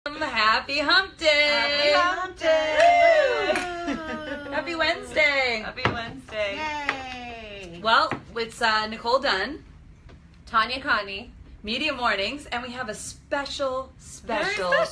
Happy Hump Day! Happy Hump Day! Happy Wednesday! Happy Wednesday! Yay! Well, it's Nicole Dunn, Tanya Connie, Media Mornings, and we have a special guest. Hello.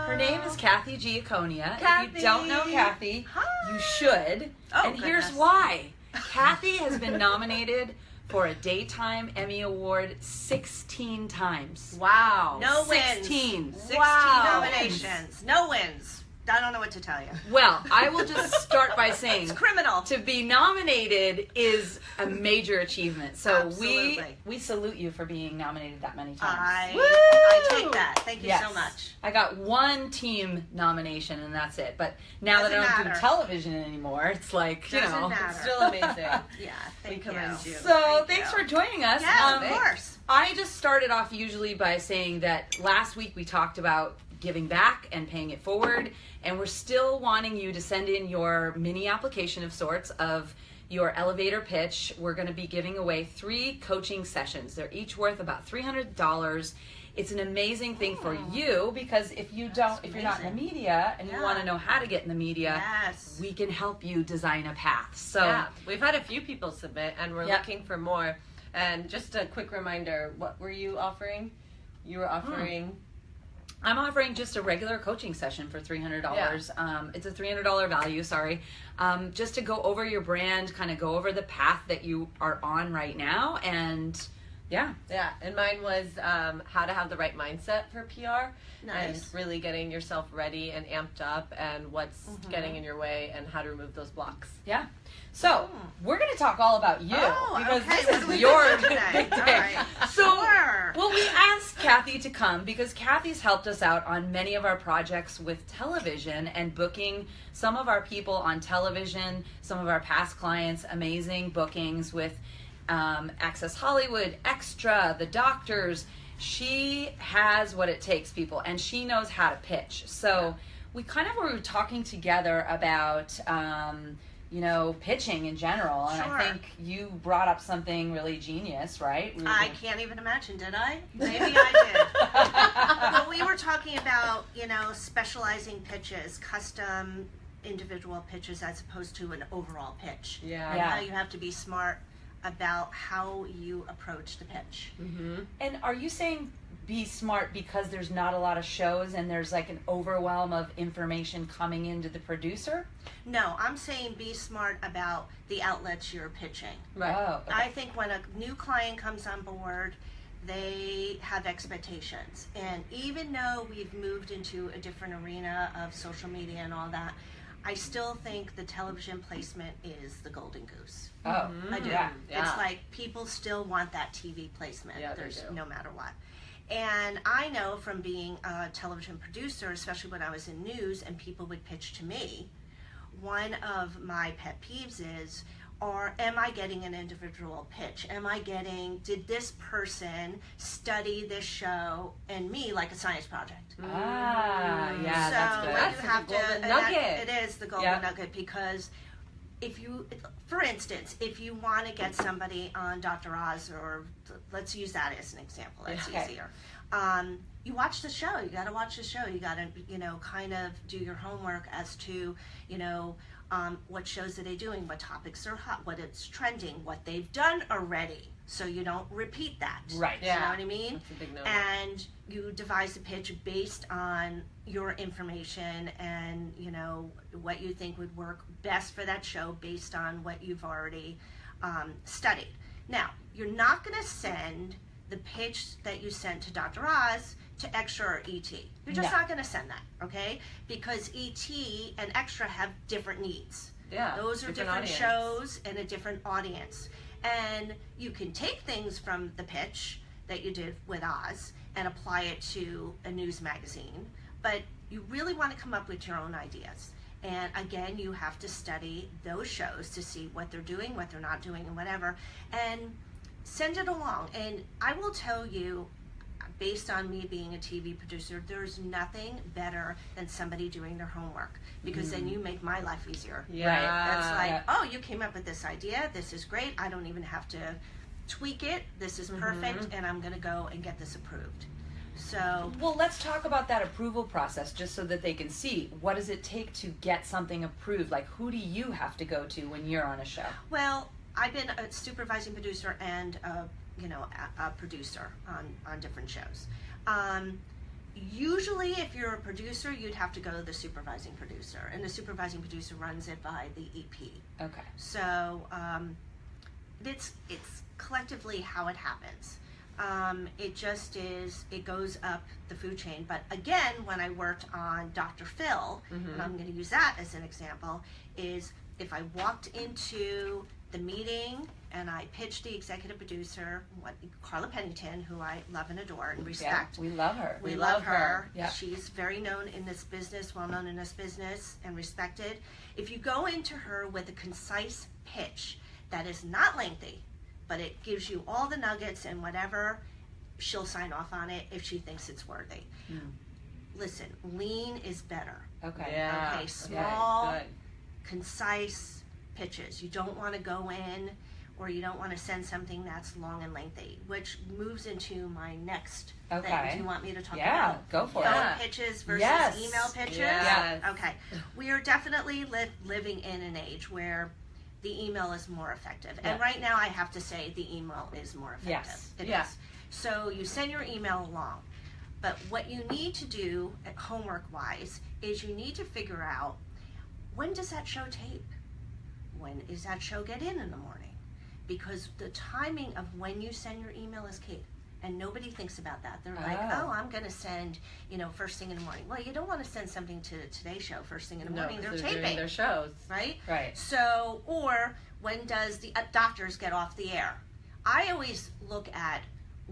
Her name is Kathy Giaconia. Kathy. If you don't know Kathy, Hi. you should. Oh, and here's goodness. why. Kathy has been nominated for a Daytime Emmy Award 16 times. Wow. No wins. 16. 16 Wow. nominations. No wins. I don't know what to tell you. Well, I will just start by saying It's criminal. to be nominated is a major achievement. So Absolutely. we salute you for being nominated that many times. I take that. Thank you Yes. so much. I got one team nomination and that's it. But now that I Doesn't don't do matter. television anymore, it's like, you Doesn't know. matter. It's still amazing. Yeah, We thank commend you. you. So Thank thanks you. for joining us. Yeah, of course. I just started off usually by saying that last week we talked about giving back and paying it forward, and we're still wanting you to send in your mini application of sorts of your elevator pitch. We're going to be giving away 3 coaching sessions. They're each worth about $300. It's an amazing thing for you because if you're not in the amazing. media and you Yeah. want to know how to get in the media, Yes. we can help you design a path. So Yeah, we've had a few people submit, and we're Yep. looking for more. And just a quick reminder, what were you offering? You were offering... I'm offering just a regular coaching session for $300. It's a $300 value, just to go over your brand, kind of go over the path that you are on right now. And yeah. Yeah, and mine was how to have the right mindset for PR. Nice. And really getting yourself ready and amped up and what's getting in your way and how to remove those blocks. Yeah. So we're going to talk all about you because okay. this What do we is your do today? big day. All right. So, Sure. well, we asked Kathy to come because Kathy's helped us out on many of our projects with television and booking some of our people on television, some of our past clients, amazing bookings with Access Hollywood, Extra, The Doctors. She has what it takes, people, and she knows how to pitch. So we kind of were talking together about pitching in general, and Sure. I think you brought up something really genius, right? I can't even imagine, did I? Maybe I did. Well, we were talking about, specializing pitches, custom individual pitches as opposed to an overall pitch. Yeah. And Yeah. how you have to be smart about how you approach the pitch. Mm-hmm. And are you saying be smart because there's not a lot of shows and there's like an overwhelm of information coming into the producer? No, I'm saying be smart about the outlets you're pitching. Right. Oh, okay. I think when a new client comes on board, they have expectations. And even though we've moved into a different arena of social media and all that, I still think the television placement is the golden goose. Oh, I do. yeah. It's like people still want that TV placement. Yeah, they There's do. no matter what. And I know from being a television producer, especially when I was in news and people would pitch to me, one of my pet peeves is, am I getting an individual pitch? Did this person study this show and me like a science project? Ah, yeah, So that's good. what That's you the have golden to, and nugget. it is the golden Yeah. nugget because for instance, if you want to get somebody on Dr. Oz, or let's use that as an example, that's Okay. easier. You watch the show. You got to watch the show. You got to, kind of do your homework as to, what shows are they doing, what topics are hot, what it's trending, what they've done already, so you don't repeat that. Right. You Yeah. know what I mean? That's a big no. And you devise a pitch based on your information and what you think would work best for that show based on what you've already studied. Now, you're not going to send the pitch that you sent to Dr. Oz to Extra or ET. You're just No. not going to send that, okay? Because ET and Extra have different needs. Yeah. Those are different audience. shows and a different audience. And you can take things from the pitch that you did with Oz and apply it to a news magazine, but you really want to come up with your own ideas. And again, you have to study those shows to see what they're doing, what they're not doing, and whatever, and send it along. And I will tell you, based on me being a TV producer, there's nothing better than somebody doing their homework, because then you make my life easier. Yeah. That's like, Yeah. oh, you came up with this idea. This is great. I don't even have to tweak it. This is perfect, and I'm going to go and get this approved. So, Well, let's talk about that approval process just so that they can see what does it take to get something approved. Like, who do you have to go to when you're on a show? well, I've been a supervising producer and a producer on different shows. Usually, if you're a producer, you'd have to go to the supervising producer, and the supervising producer runs it by the EP. Okay. So it's collectively how it happens. It just is, it goes up the food chain. But again, when I worked on Dr. Phil, and I'm going to use that as an example, is if I walked into the meeting and I pitched the executive producer, Carla Pennington, who I love and adore and respect. Yeah, we love her. We love her. Yeah. She's very known in this business, well known in this business, and respected. If you go into her with a concise pitch that is not lengthy, but it gives you all the nuggets and whatever, she'll sign off on it if she thinks it's worthy. Listen, lean is better. Okay. Yeah. Okay, small, Good. concise pitches. You don't want to go in, or you don't want to send something that's long and lengthy, which moves into my next thing. Okay. Do you want me to talk Yeah, about go for phone it. pitches versus Yes. email pitches? Yes. Okay. We are definitely living in an age where the email is more effective. Yeah. And right now I have to say the email is more effective. Yes. It Yeah. is. So you send your email along. But what you need to do, homework-wise, is you need to figure out, when does that show tape? When is that show get in the morning? Because the timing of when you send your email is key. And nobody thinks about that. They're like, Oh. I'm going to send, first thing in the morning. Well, you don't want to send something to Today's Show first thing in the morning. They're doing taping, their shows. right? Right. So, or when does the doctors get off the air? I always look at,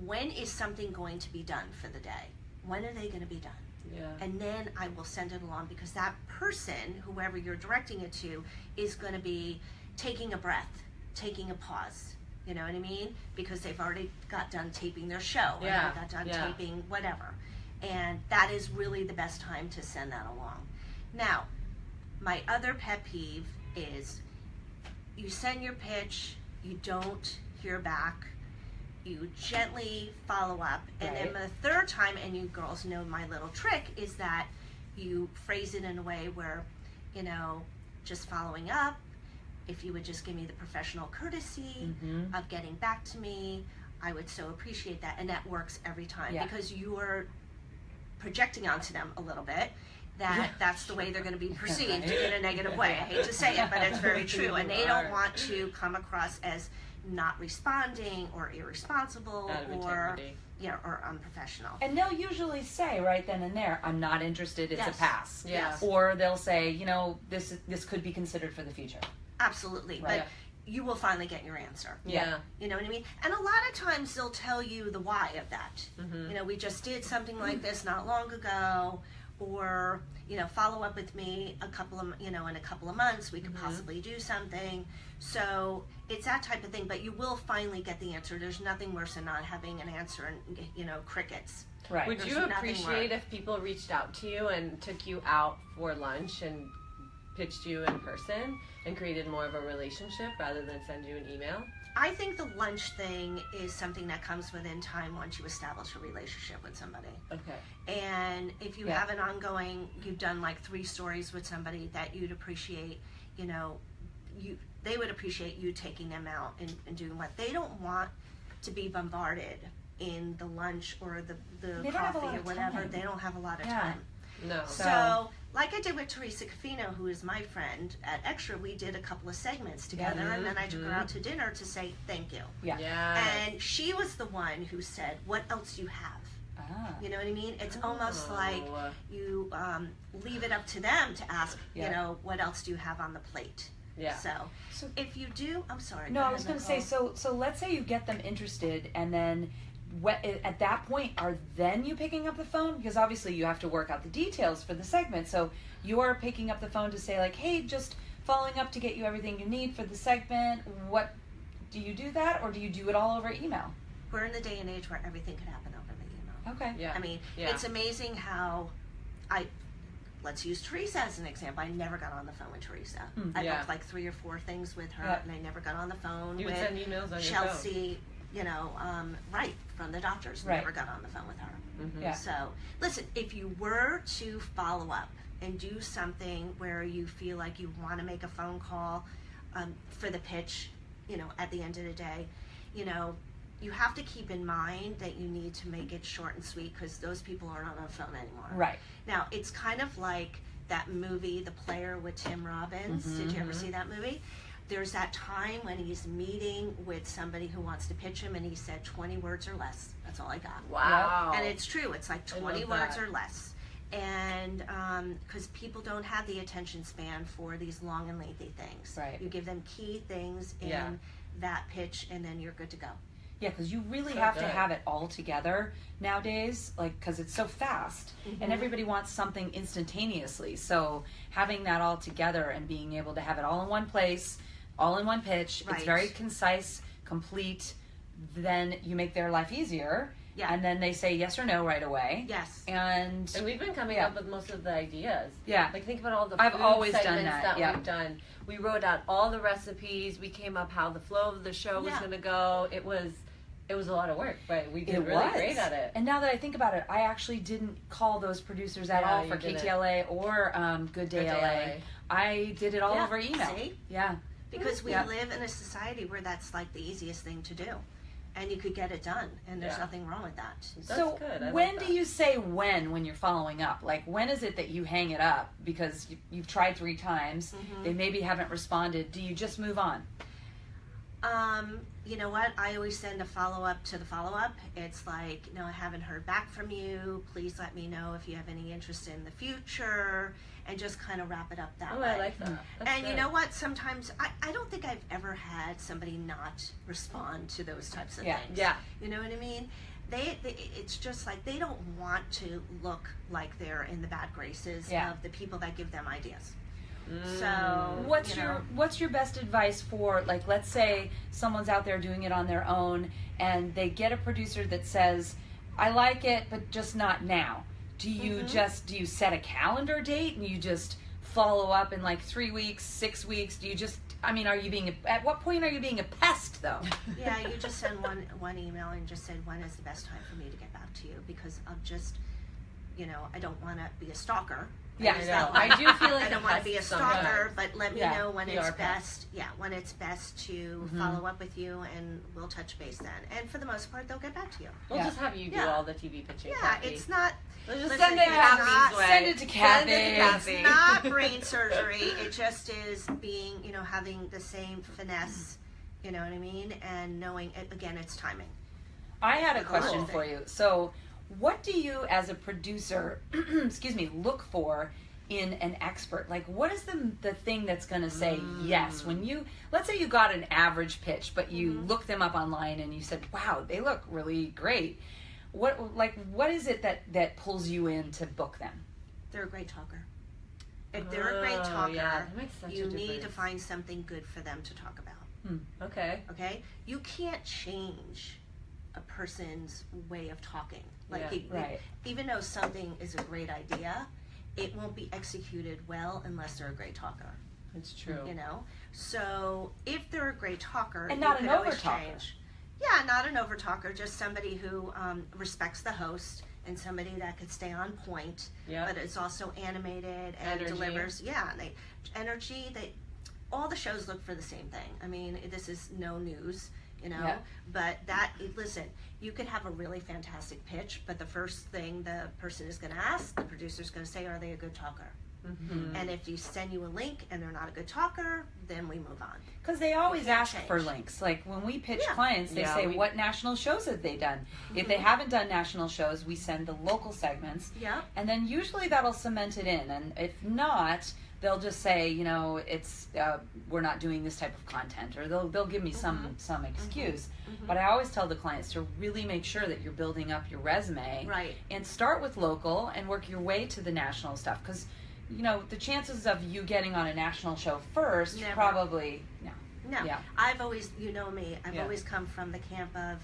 when is something going to be done for the day? When are they going to be done? Yeah. And then I will send it along, because that person, whoever you're directing it to, is going to be taking a breath, taking a pause. You know what I mean? Because they've already got done taping their show, or Yeah. they got done Yeah. taping whatever. And that is really the best time to send that along. Now, my other pet peeve is, you send your pitch, you don't hear back, you gently follow up, and then the third time, and you girls know my little trick, is that you phrase it in a way where, just following up, if you would just give me the professional courtesy of getting back to me, I would so appreciate that. And that works every time, because you're projecting onto them a little bit that that's the way they're going to be perceived in a negative way. I hate to say it, but it's very true. And they don't want to come across as not responding or irresponsible or unprofessional. And they'll usually say right then and there, I'm not interested, it's Yes. a pass. Yes. Or they'll say, this could be considered for the future. Absolutely. Right. But you will finally get your answer. Yeah. You know what I mean? And a lot of times they'll tell you the why of that. We just did something like this not long ago, or, follow up with me in a couple of months, we could possibly do something. So it's that type of thing, but you will finally get the answer. There's nothing worse than not having an answer and, crickets. Right. Would There's you nothing appreciate worse. if people reached out to you and took you out for lunch and pitched you in person and created more of a relationship rather than send you an email? I think the lunch thing is something that comes within time once you establish a relationship with somebody. Okay. And if you have an ongoing, you've done like 3 stories with somebody that you'd appreciate, they would appreciate you taking them out and doing what they don't want to be bombarded in the lunch or the They don't have a coffee lot or of whatever. time. They don't have a lot of Yeah. time. No. So, like I did with Teresa Cafino, who is my friend at Extra, we did a couple of segments together, and then I took her out to dinner to say thank you. Yeah. And she was the one who said, "What else do you have?" Ah. You know what I mean? It's almost like you leave it up to them to ask, what else do you have on the plate? Yeah. So if you do, I'm sorry. No, go I was ahead, going to say, Nicole. so let's say you get them interested, and then at that point, are then you picking up the phone? Because obviously you have to work out the details for the segment. So you're picking up the phone to say, like, hey, just following up to get you everything you need for the segment. What do you do that, or do you do it all over email? We're in the day and age where everything could happen over the email. Okay. Yeah. I mean, Yeah. it's amazing how let's use Teresa as an example. I never got on the phone with Teresa. I Yeah. booked like 3 or 4 things with her, Yeah. and I never got on the phone You would with send emails on your Chelsea. right from the doctors. Right. Never got on the phone with her. Mm-hmm. Yeah. So listen, if you were to follow up and do something where you feel like you want to make a phone call for the pitch, at the end of the day, you have to keep in mind that you need to make it short and sweet because those people aren't on the phone anymore. Right. Now, it's kind of like that movie, The Player with Tim Robbins. Mm-hmm, Did you ever see that movie? There's that time when he's meeting with somebody who wants to pitch him and he said 20 words or less. That's all I got. Wow. And it's true. It's like 20 love words that. or less. And because people don't have the attention span for these long and lengthy things. Right. You give them key things in Yeah. that pitch and then you're good to go. Yeah, because you really So have to good. have it all together nowadays, because it's so fast, Mm-hmm. and everybody wants something instantaneously. So having that all together and being able to have it all in one place, all in one pitch, Right. it's very concise, complete. Then you make their life easier, Yeah. and then they say yes or no right away. Yes. And And we've been coming Yeah. up with most of the ideas. yeah, Like think about all the I've food always done segments that, yeah. we've done. We wrote out all the recipes. We came up how the flow of the show was Yeah. going to go. It was a lot of work, but we did it really was great at it. And now that I think about it, I actually didn't call those producers at Yeah, all you for didn't. KTLA or Good Day LA. I did it all Yeah, over email. see? Yeah. Because we Yeah. live in a society where that's like the easiest thing to do. And you could get it done. And there's Yeah. nothing wrong with that. That's So good. I when like do that. you say when you're following up? Like when is it that you hang it up because you've tried 3 times, Mm-hmm. they maybe haven't responded? Do you just move on? You know what? I always send a follow-up to the follow-up. It's like, I haven't heard back from you. Please let me know if you have any interest in the future. And just kind of wrap it up that Oh, way. I like that. That's And you good. know what? Sometimes I don't think I've ever had somebody not respond to those types of Yeah. things. Yeah. You know what I mean? It's just like they don't want to look like they're in the bad graces Yeah. of the people that give them ideas. Mm. So What's your best advice for, like, let's say someone's out there doing it on their own and they get a producer that says, I like it, but just not now. Do you do you set a calendar date and you just follow up in like 3 weeks, 6 weeks? At what point are you being a pest though? Yeah, you just send one email and just said, when is the best time for me to get back to you? Because I'm just, I don't want to be a stalker. Yeah, use I that know. one. I do feel like I don't want to be a stalker, sometimes. but let me Yeah, know when you it's are best. Yeah, when it's best to follow up with you, and we'll touch base then. And for the most part, they'll get back to you. We'll Yeah. just have you do Yeah. all the TV pitching. Yeah, Kathy. it's not. Let's just listen, send it it's Kathy's not- way. Send it to Kathy. Send it to Kathy. It's not brain surgery. It just is being, having the same finesse. You know what I mean? And knowing it again, it's timing. I had a Cool. question for you. So, what do you, as a producer, look for in an expert? Like, what is the thing that's going to say yes when you, let's say you got an average pitch, but you looked them up online and you said, wow, they look really great. What is it that pulls you in to book them? They're a great talker. If they're a great talker, yeah, that makes such a you need to difference. find something good for them to talk about. Okay. Okay? You can't change a person's way of talking. Like, Yeah. Right. even though something is a great idea, it won't be executed well unless they're a great talker. It's true. So if they're a great talker, And you not can an always overtalker. change. Yeah, not an overtalker, just somebody who respects the host and somebody that could stay on point, Yeah. but is also animated and Energy. delivers. Yeah, all the shows look for the same thing. I mean, this is no news, Yeah. but listen, you could have a really fantastic pitch, but the first thing the person is going to ask, the producer's going to say, are they a good talker? Mm-hmm. And if you send you a link and they're not a good talker, then we move on. Because they always can't ask for change. links. Like when we pitch Yeah. clients, they Yeah, say, we- what national shows have they done? If they haven't done national shows, we send the local segments. Yeah. And then usually that'll cement it in. And if not, they'll just say, it's we're not doing this type of content, or they'll give me some excuse. But I always tell the clients to really make sure that you're building up your resume, Right. and start with local and work your way to the national stuff. Because the chances of you getting on a national show first, Never. probably no. No, Yeah. I've always, me, I've Yeah. always come from the camp of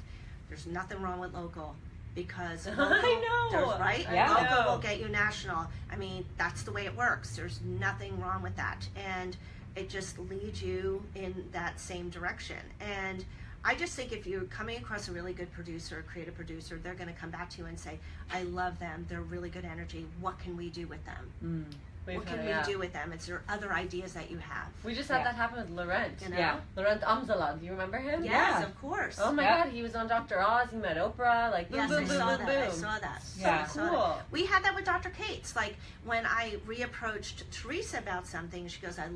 there's nothing wrong with local because I local, know. there's, right? Yeah. I Local know. will get you national. I mean, that's the way it works. There's nothing wrong with that. And it just leads you in that same direction. And I just think if you're coming across a really good producer, a creative producer, they're going to come back to you and say, I love them. They're really good energy. What can we do with them? What can we do with them? Is there other ideas that you have? We just had that happen with Laurent. You know? Yeah. Laurent Amzalag. Do you remember him? Yes, of course. Oh my God, he was on Dr. Oz. He met Oprah. Like, boom, Yes, boom, I boom, saw boom, that. I boom. saw that. Yeah. I saw Cool. that. We had that with Dr. Cates. Like when I reapproached Teresa about something, she goes, I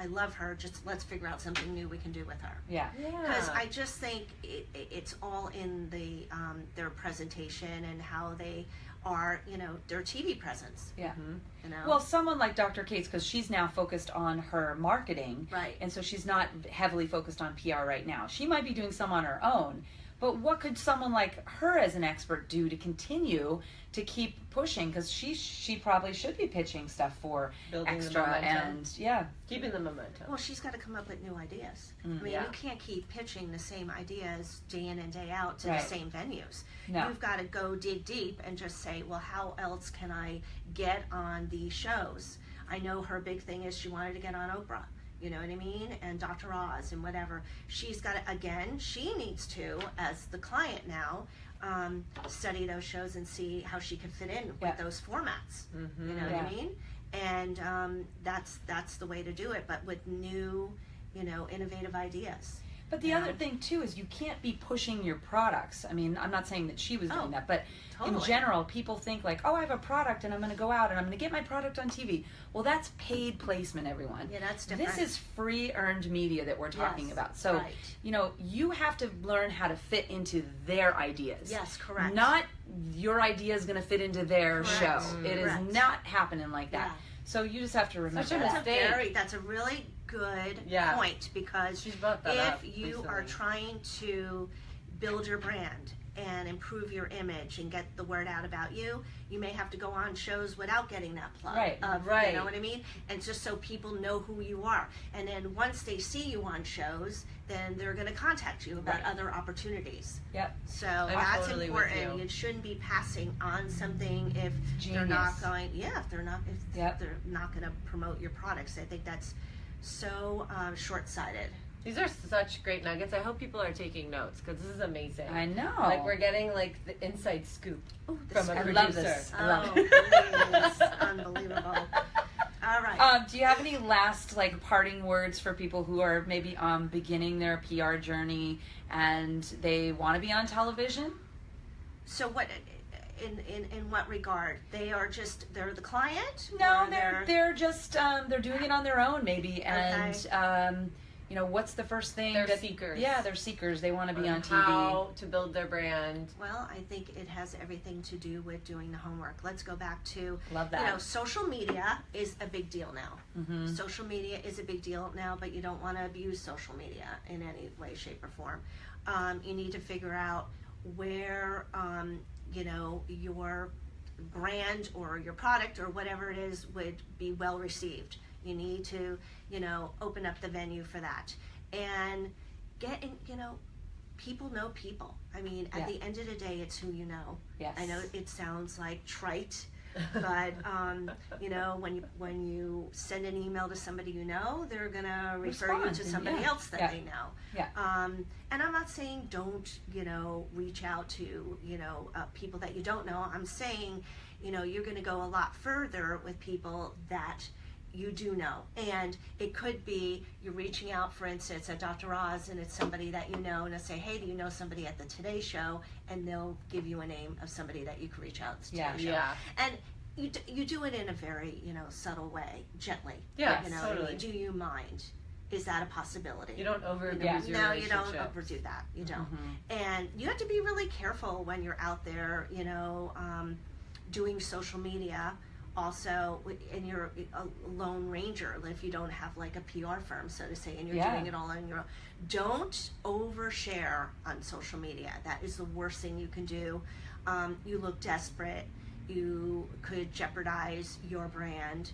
love her. Just let's figure out something new we can do with her. Yeah. Because I just think it's all in the their presentation and how they are, you know, their TV presence. Yeah. You know. Well, someone like Dr. Cates, because she's now focused on her marketing, Right. and so she's not heavily focused on PR right now. She might be doing some on her own, but what could someone like her as an expert do to continue to keep pushing? Because she probably should be pitching stuff for Building extra the momentum. and Keeping the momentum. Well, she's got to come up with new ideas. I mean, Yeah. you can't keep pitching the same ideas day in and day out to Right. the same venues. No. You've got to go dig deep and just say, well, how else can I get on these shows? I know her big thing is she wanted to get on Oprah. You know what I mean? And Dr. Oz and whatever. She's got to, again, she needs to, as the client now, study those shows and see how she can fit in with those formats. You know what I mean? And that's the way to do it, but with new, you know, innovative ideas. But the other thing too is you can't be pushing your products. I mean, I'm not saying that she was doing that, but in general, people think like, oh, I have a product and I'm going to go out and I'm going to get my product on TV. Well, that's paid placement, everyone. Yeah, that's different. This is free earned media that we're talking about. So, right. you know, you have to learn how to fit into their ideas. Yes, correct. Not your idea is going to fit into their show. It is not happening like that. Yeah. So you just have to remember Such a that. mistake. That's a really good point, because She's brought that if up you recently. are trying to build your brand and improve your image and get the word out about you, you may have to go on shows without getting that plug. Right. You know what I mean? And just so people know who you are. And then once they see you on shows, then they're going to contact you about other opportunities. Yep. So that's totally important. with you. You shouldn't be passing on something if they're not going. Yeah, if they're not going to promote your products. I think that's so short-sighted. These are such great nuggets. I hope people are taking notes because this is amazing. I know. Like we're getting like the inside scoop from a I producer. love this. I love it. It's unbelievable. All right. Do you have any last like parting words for people who are maybe beginning their PR journey and they want to be on television? So what? In what regard? They're the client? No, Or they're just they're doing it on their own maybe, and you know, what's the first thing? They're seekers. Yeah, they're seekers. They want to be on TV. How to build their brand. Well, I think it has everything to do with doing the homework. Let's go back to, Love that. you know, social media is a big deal now. Mm-hmm. Social media is a big deal now, but you don't want to abuse social media in any way, shape, or form. You need to figure out where, you know, your brand or your product or whatever it is would be well received. You need to, you know, open up the venue for that. And get in, you know, people know people. I mean, at the end of the day, it's who you know. Yes. I know it sounds like trite, but, you know, when you send an email to somebody you know, they're going to refer you to somebody else that they know. Yeah. And I'm not saying don't, you know, reach out to, you know, people that you don't know. I'm saying, you know, you're going to go a lot further with people that you do know. And it could be you're reaching out, for instance, at Dr. Oz, and it's somebody that you know, and I say, hey, do you know somebody at the Today Show? And they'll give you a name of somebody that you could reach out to. Today Show. And you do it in a very, you know, subtle way, gently. Yeah, you know, totally. do you mind? Is that a possibility? You don't overdo your No, relationship. you don't overdo that. You don't. And you have to be really careful when you're out there, you know, doing social media. Also, and you're a lone ranger, if you don't have like a PR firm, so to say, and you're doing it all on your own. Don't overshare on social media. That is the worst thing you can do. You look desperate. You could jeopardize your brand.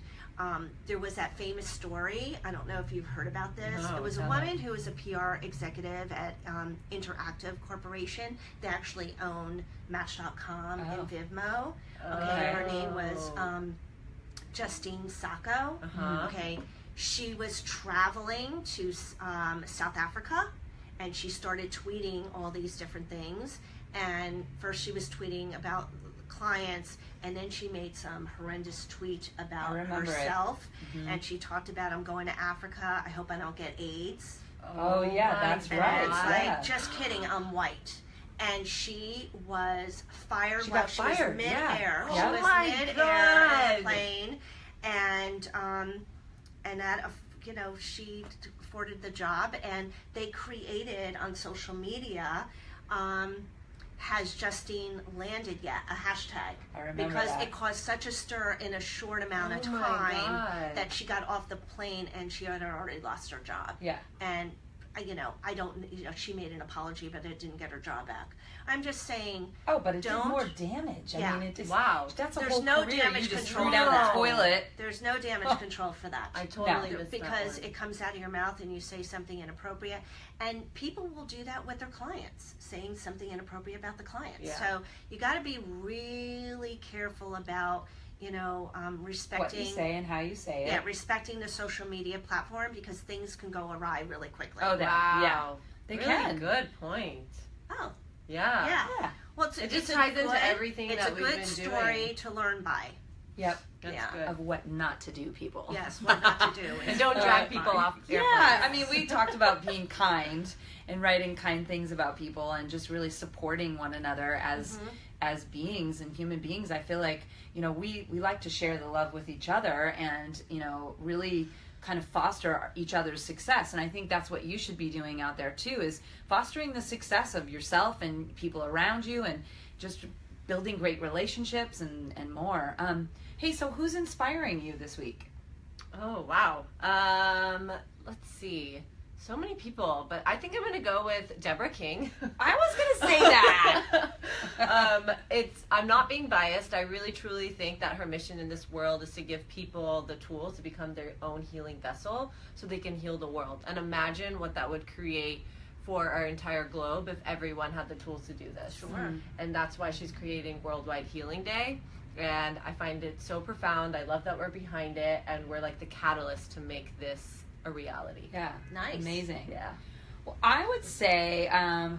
There was that famous story. I don't know if you've heard about this. No, it was a woman who was a PR executive at Interactive Corporation. They actually own Match.com and Vivmo. Okay, her name was Justine Sacco. Okay, she was traveling to South Africa, and she started tweeting all these different things. And first she was tweeting about clients, and then she made some horrendous tweet about herself. And she talked about, I'm going to Africa, I hope I don't get AIDS. Oh yeah, that's right. It's like, just kidding, I'm white. And she was fired while she was mid-air. She was mid-air in a plane, and that, you know, she afforded the job, and they created on social media, has Justine landed yet, a hashtag. I remember because that. it caused such a stir in a short amount of time that she got off the plane and she had already lost her job. Yeah. And she made an apology, but it didn't get her job back. I'm just saying. Oh, but it did more damage. I mean, it just, that's a There's whole no career. damage You just control threw down the toilet. There's no damage control for that. I totally missed because that it comes out of your mouth and you say something inappropriate, and people will do that with their clients, saying something inappropriate about the client. Yeah. So you got to be really careful about, respecting what you say and how you say it. Yeah, respecting the social media platform, because things can go awry really quickly. Oh, yeah, they really can. Good point. Oh, yeah. Well, it just ties into everything that we've been doing. It's a good story to learn by. Yep. That's good. Of what not to do, people. Yes, what not to do. And don't drag people off airplanes. Yeah, I mean, we talked about being kind and writing kind things about people and just really supporting one another as beings and human beings. I feel like, we like to share the love with each other and, really kind of foster each other's success. And I think that's what you should be doing out there too, is fostering the success of yourself and people around you and just building great relationships and more. Hey, so who's inspiring you this week? Oh, wow. Let's see. So many people, but I think I'm going to go with Deborah King. I was going to say that. I'm not being biased. I really truly think that her mission in this world is to give people the tools to become their own healing vessel so they can heal the world. And imagine what that would create for our entire globe if everyone had the tools to do this. Sure. And that's why she's creating Worldwide Healing Day. And I find it so profound. I love that we're behind it and we're like the catalyst to make this a reality. Yeah. Nice. Amazing. Yeah. Well, I would say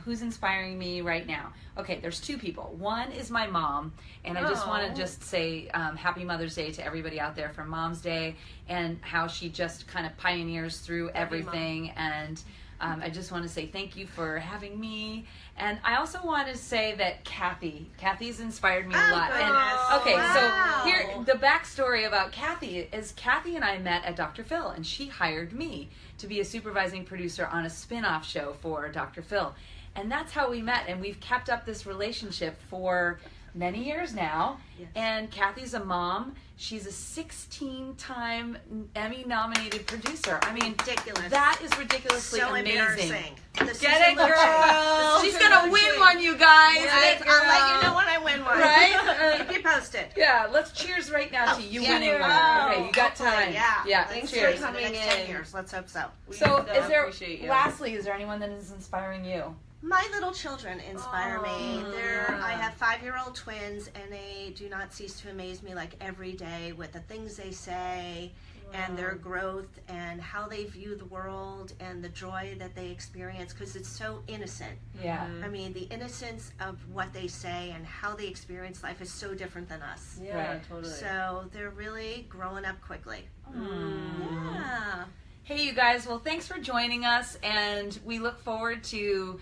who's inspiring me right now. Okay, there's two people. One is my mom, and I just want to just say Happy Mother's Day to everybody out there for Mom's Day, and how she just kind of pioneers through everything. And I just want to say thank you for having me. And I also want to say that Kathy's inspired me a lot. And okay, so here, the backstory about Kathy is Kathy and I met at Dr. Phil, and she hired me to be a supervising producer on a spin-off show for Dr. Phil. And that's how we met, and we've kept up this relationship for many years now. Yes. And Kathy's a mom. She's a 16-time Emmy-nominated producer. I mean, ridiculous. That is ridiculously so amazing. Embarrassing. Get it, girl! She's gonna win one, you guys. Yes, I'll let you know when I win one. Right? Keep you posted. Yeah, let's cheers right now to you winning one. Oh, Okay, you got time. Yeah. Thanks cheers. for coming in the next 10 years. Let's hope so. So, is there? Appreciate you. Lastly, is there anyone that is inspiring you? My little children inspire me. I have 5-year-old twins, and they do not cease to amaze me, like every day, with the things they say and their growth and how they view the world and the joy that they experience, because it's so innocent. Yeah. I mean, the innocence of what they say and how they experience life is so different than us. Yeah, Right. totally. So they're really growing up quickly. Yeah. Hey, you guys. Well, thanks for joining us, and we look forward to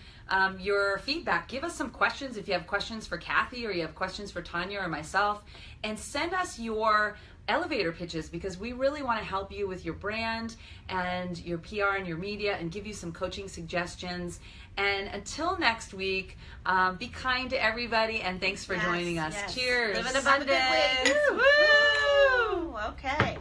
your feedback. Give us some questions if you have questions for Kathy or you have questions for Tanya or myself, and send us your elevator pitches, because we really want to help you with your brand and your PR and your media and give you some coaching suggestions. And until next week, be kind to everybody, and thanks for joining us. Yes. Cheers. Live in Have a abundance. good week. Woo! Okay.